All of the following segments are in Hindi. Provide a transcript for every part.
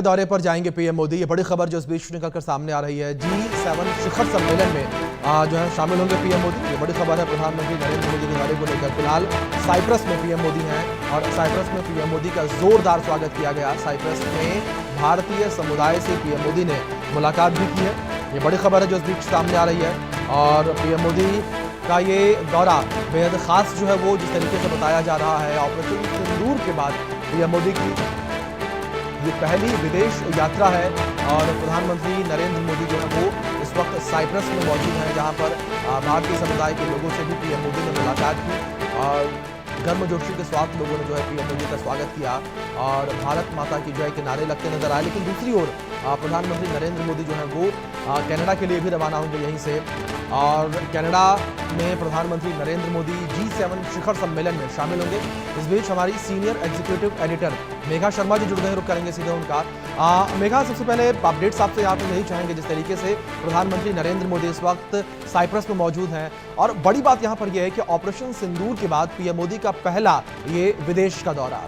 दौरे पर जाएंगे पीएम मोदी। ये बड़ी खबर जो इस बीच निकलकर सामने आ रही है। G7 शिखर सम्मेलन में जो है शामिल होंगे पीएम मोदी। ये बड़ी खबर है प्रधानमंत्री नरेंद्र मोदी के दौरे को लेकर। फिलहाल साइप्रस में पीएम मोदी हैं और साइप्रस में पीएम मोदी का जोरदार स्वागत किया गया। साइप्रस में भारतीय समुदाय से पीएम मोदी ने मुलाकात भी की है। ये बड़ी खबर है जो इस बीच सामने आ रही है। और पीएम मोदी का ये दौरा बेहद खास जो है वो जिस तरीके से बताया जा रहा है, ऑपरेशन सिंदूर के बाद पीएम मोदी की ये पहली विदेश यात्रा है। और प्रधानमंत्री नरेंद्र मोदी जो है वो इस वक्त साइप्रस में मौजूद हैं, जहां पर भारतीय समुदाय के लोगों से भी पीएम मोदी ने मुलाकात की और गर्मजोशी के साथ लोगों ने जो है पीएम मोदी का स्वागत किया और भारत माता की जो है के नारे लगते नजर आए। लेकिन दूसरी ओर प्रधानमंत्री नरेंद्र मोदी जो है वो कनाडा के लिए भी रवाना होंगे यहीं से। और कनाडा में प्रधानमंत्री नरेंद्र मोदी G7 शिखर सम्मेलन में शामिल होंगे। इस बीच हमारी senior executive editor Megha Sharma ji जुड़ गए, रुक करेंगे सीधे उनका। मेघा, सबसे पहले अपडेट्स आपसे यहाँ पे यही चाहेंगे जिस तरीके से प्रधानमंत्री नरेंद्र मोदी इस वक्त साइप्रस में मौजूद हैं और बड़ी बात यहाँ पर यह है कि ऑपरेशन सिंदूर के बाद पीएम मोदी का पहला ये विदेश का दौरा।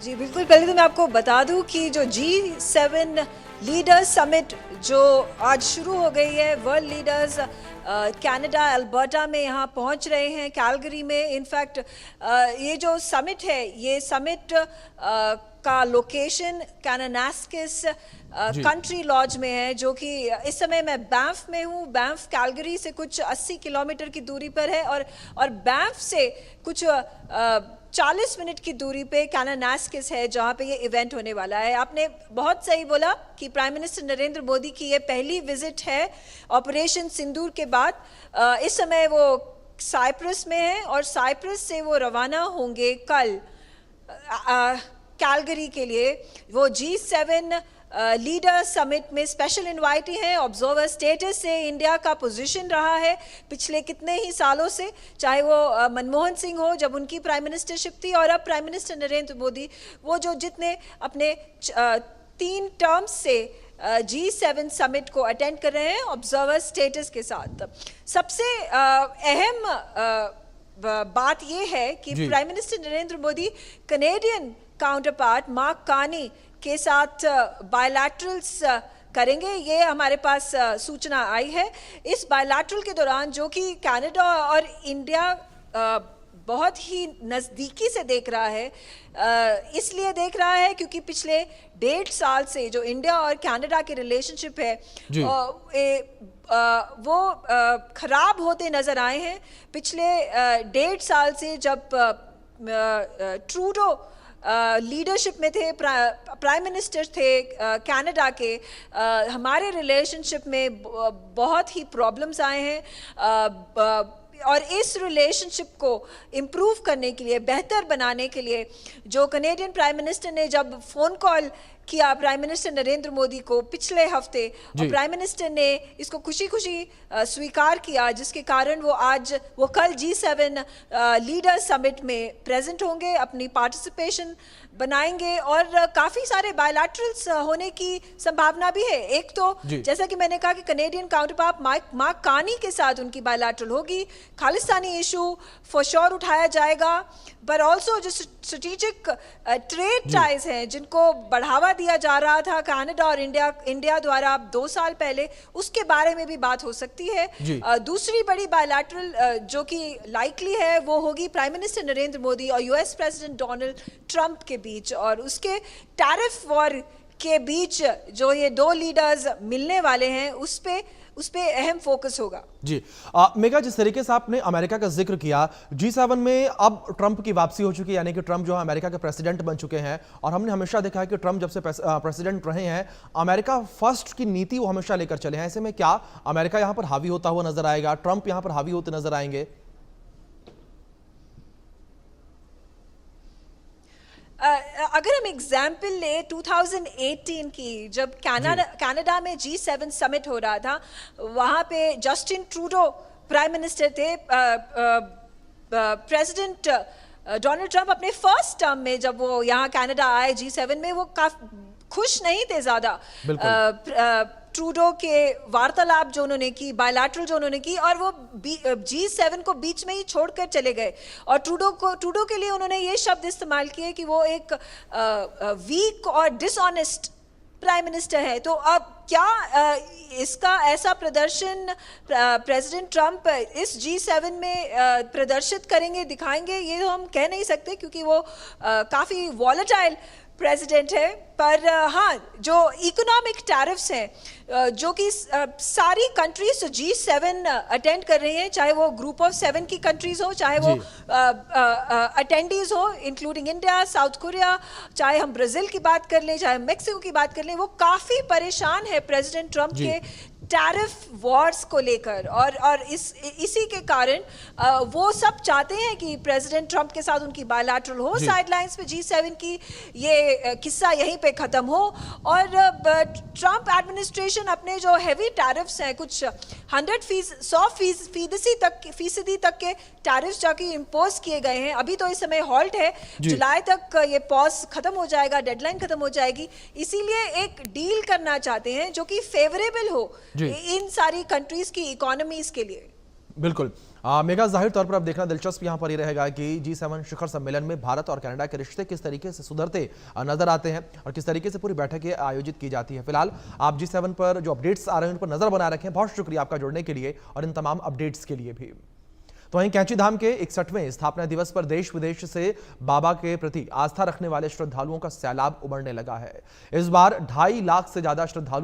जी बिल्कुल, पहले तो मैं आपको बता दूं कि जो G7 लीडर्स समिट जो आज शुरू हो गई है, वर्ल्ड लीडर्स कनाडा अल्बर्टा में यहाँ पहुँच रहे हैं, कैलगरी में। इनफैक्ट ये जो समिट है, ये समिट का लोकेशन कानानास्किस कंट्री लॉज में है, जो कि इस समय मैं बैंफ में हूँ। बैंफ कैलगरी से कुछ 80 किलोमीटर की दूरी पर है और बैंफ से कुछ 40 मिनट की दूरी पे कानानास्किस है, जहाँ पे ये इवेंट होने वाला है। आपने बहुत सही बोला कि प्राइम मिनिस्टर नरेंद्र मोदी की ये पहली विजिट है ऑपरेशन सिंदूर के बाद। इस समय वो साइप्रस में है और साइप्रस से वो रवाना होंगे कल कैलगरी के लिए। वो G7 लीडर समिट में स्पेशल इनवाइटी हैं। ऑब्जर्वर स्टेटस से इंडिया का पोजीशन रहा है पिछले कितने ही सालों से, चाहे वो मनमोहन सिंह हो जब उनकी प्राइम मिनिस्टरशिप थी, और अब प्राइम मिनिस्टर नरेंद्र मोदी, वो जो जितने अपने 3 टर्म्स से G7 समिट को अटेंड कर रहे हैं ऑब्जर्वर स्टेटस के साथ। सबसे अहम बात यह है कि prime minister Narendra Modi Canadian counterpart mark Carney के साथ बायलैटरल्स करेंगे। ये हमारे पास सूचना आई है। इस बायलैटरल के दौरान, जो कि कनाडा और इंडिया बहुत ही नज़दीकी से देख रहा है, इसलिए देख रहा है क्योंकि पिछले 1.5 साल से जो इंडिया और कनाडा के रिलेशनशिप है वो खराब होते नज़र आए हैं। पिछले 1.5 साल से जब ट्रूडो लीडरशिप में थे, प्राइम मिनिस्टर थे कनाडा के, हमारे रिलेशनशिप में बहुत ही प्रॉब्लम्स आए हैं। और इस रिलेशनशिप को इम्प्रूव करने के लिए, बेहतर बनाने के लिए, जो कनेडियन प्राइम मिनिस्टर ने जब फ़ोन कॉल किया प्राइम मिनिस्टर नरेंद्र मोदी को पिछले हफ्ते, और प्राइम मिनिस्टर ने इसको खुशी खुशी स्वीकार किया, जिसके कारण वो कल G7 लीडर समिट में प्रेजेंट होंगे, अपनी पार्टिसिपेशन बनाएंगे और काफ़ी सारे बायलैटरल्स होने की संभावना भी है। एक तो जैसा कि मैंने कहा कि कनेडियन काउंटरपार्ट मार्क कार्नी के साथ उनकी बायलैटरल होगी। खालिस्तानी इशू फॉर श्योर उठाया जाएगा, पर ऑल्सो जो स्ट्रेटेजिक ट्रेड टाइज हैं जिनको बढ़ावा दिया जा रहा था कनाडा और इंडिया द्वारा 2 साल पहले, उसके बारे में भी बात हो सकती है। दूसरी बड़ी बायलैटरल जो कि लाइकली है वो होगी प्राइम मिनिस्टर नरेंद्र मोदी और US प्रेसिडेंट डोनाल्ड ट्रंप के बीच, और उसके टैरिफ वॉर के बीच जो ये 2 लीडर्स मिलने वाले हैं उस पे अहम फोकस होगा। जी मेघा, जिस तरीके से आपने अमेरिका का जिक्र किया, G7 में अब ट्रंप की वापसी हो चुकी है, यानी कि ट्रंप जो है अमेरिका के प्रेसिडेंट बन चुके हैं। और हमने हमेशा देखा है कि ट्रंप जब से प्रेसिडेंट रहे हैं, अमेरिका फर्स्ट की नीति वो हमेशा लेकर चले हैं। ऐसे में क्या अमेरिका यहां पर हावी होता हुआ नजर आएगा, ट्रंप यहां पर हावी होते नजर आएंगे? अगर हम एग्जाम्पल ले 2018 की, जब कनाडा में G7 समिट हो रहा था, वहाँ पे जस्टिन ट्रूडो प्राइम मिनिस्टर थे। प्रेसिडेंट डोनाल्ड ट्रंप अपने फर्स्ट टर्म में जब वो यहाँ कनाडा आए G7 में, वो काफी खुश नहीं थे ज़्यादा ट्रूडो के वार्तालाप जो उन्होंने की, बायलैटरल जो उन्होंने की, और वो G7 को बीच में ही छोड़कर चले गए। और ट्रूडो के लिए उन्होंने ये शब्द इस्तेमाल किए कि वो एक वीक और डिसऑनेस्ट प्राइम मिनिस्टर है। तो अब क्या इसका ऐसा प्रदर्शन प्रेसिडेंट ट्रंप इस G7 में प्रदर्शित करेंगे, दिखाएंगे, ये तो हम कह नहीं सकते, क्योंकि वो काफ़ी वॉलेटाइल प्रेसिडेंट है। पर हाँ, जो इकोनॉमिक टैरिफ्स हैं जो कि सारी कंट्रीज जो G7 अटेंड कर रही हैं, चाहे वो ग्रुप ऑफ 7 की कंट्रीज हो, चाहे वो अटेंडीज हो इंक्लूडिंग इंडिया, साउथ कोरिया, चाहे हम ब्राज़ील की बात कर लें, चाहे मेक्सिको की बात कर लें, वो काफ़ी परेशान है प्रेसिडेंट ट्रंप के टैरिफ वॉर्स को लेकर। और इसी के कारण वो सब चाहते हैं कि प्रेसिडेंट ट्रंप के साथ उनकी बायलैटरल हो, साइडलाइंस पे G7 की ये किस्सा यहीं पे खत्म हो। और ट्रंप एडमिनिस्ट्रेशन अपने जो हेवी टैरिफ्स हैं, कुछ 100% तक के टैरिफ्स जाके इम्पोज किए गए हैं। अभी तो इस समय हॉल्ट है, जुलाई तक ये पॉज खत्म हो जाएगा, डेडलाइन खत्म हो जाएगी। इसीलिए एक डील करना चाहते हैं जो कि फेवरेबल हो इन सारी कंट्रीज की इकोनॉमीज के लिए। बिल्कुल मेघा, जाहिर तौर पर अब देखना दिलचस्प यहाँ पर ये रहेगा कि G7 शिखर सम्मेलन में भारत और कनाडा के रिश्ते किस तरीके से सुधरते नजर आते हैं और किस तरीके से पूरी बैठकें आयोजित की जाती है। फिलहाल आप G7 पर जो अपडेट्स आ रहे हैं उन पर नजर बनाए रखें। बहुत शुक्रिया आपका जुड़ने के लिए और इन तमाम अपडेट्स के लिए भी। तो वहीं कैंची धाम के 61वें स्थापना दिवस पर देश विदेश से बाबा के प्रति आस्था रखने वाले श्रद्धालुओं का सैलाब उमड़ने लगा है। इस बार 2.5 लाख से ज्यादा श्रद्धालु